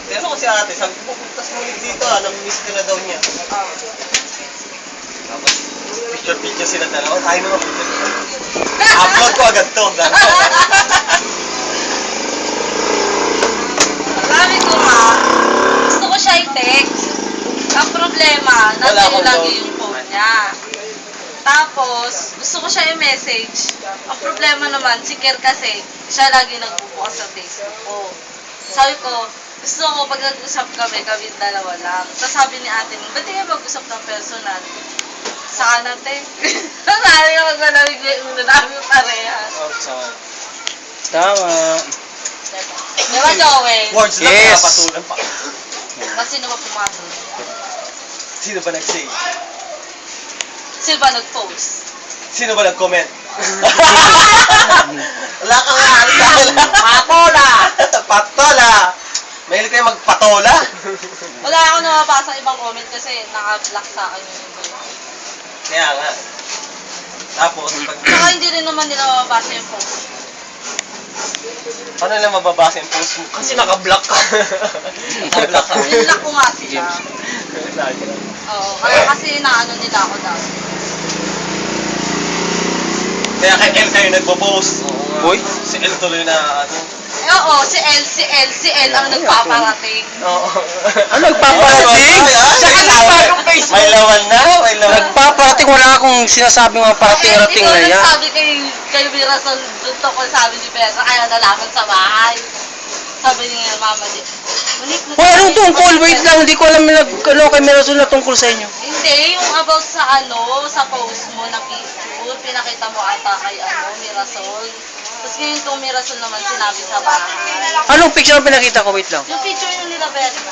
Pero kasi ate, sabi ko, pupuntas mo ulit dito nami-miss ka na daw niya. Tapos, picture-picture sila dalawa, tayo naman picture. Upload ko agad to. Sabi ko nga, gusto ko siya i-text. Ang problema, Wala nandun akong lagi load. yung phone niya. Tapos, gusto ko siya i-message. Ang problema naman, si Ker kasi, siya lagi nagbubukas sa Facebook ko. Sabi ko, gusto ko pag nag-usap kami dalawa lang. Tapos sabi ni ate mo, ba't di kayo mag-usap ng personal? Saka natin. Sabi ko, magmalamig yung namin parehas. Outside. Tama. Diba, Joey? Words lang, Yes. pinapatulan pa. Kasi naman pumatol. Sino ba nag-say? Sino ba nag-post? Sino ba nag-comment? Wala kang dahil. Patola! Patola! Mahilig kayo magpatola? Wala ako nababasa ibang comment kasi naka-block sa akin yung iba. Kaya nga. Tapos, pag... Saka hindi rin naman nila mababasa yung post. Paano nila mababasa yung post mo? Kasi naka-block ka. Naka-block ka. Nilak ko nga sila. Oo, kaya kasi naano nila ako dati. Kaya kay El kayo nagpo-post. Uy. Si El tuloy na ano. Oo, si L ang nagpaparating. Oo. Ano, nagpaparating? Saka nagpaparating Facebook. May laman na, may laman. Nagpaparating, wala akong sinasabing mga parating-rating na yan. Sabi kay Mirasol doon tungkol sabi ni Besa, kaya nalaman sa bahay. Sabi niya, Mama, Uy, anong tungkol? Wait lang, hindi ko alam kay Mirasol na tungkol sa inyo. Hindi, yung about sa sa post mo na peaceful, pinakita mo ata kay Mirasol. Tapos ngayon itong Mirasol naman sinabi sa bahay. Anong picture ang pinakita ko? Wait lang. Yung picture yung nila Berna.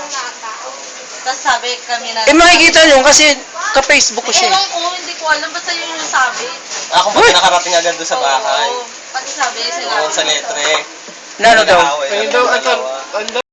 Tapos sabi kami na... Eh, makikita nyo kasi ka-Facebook ko siya. Ewan ko, hindi ko alam. Basta yun yung sabi. Ako pa nakarating agad doon sa bahay. Oo. Pati sabi, Doon sinabi. sa letre. Nano daw? Ayun daw,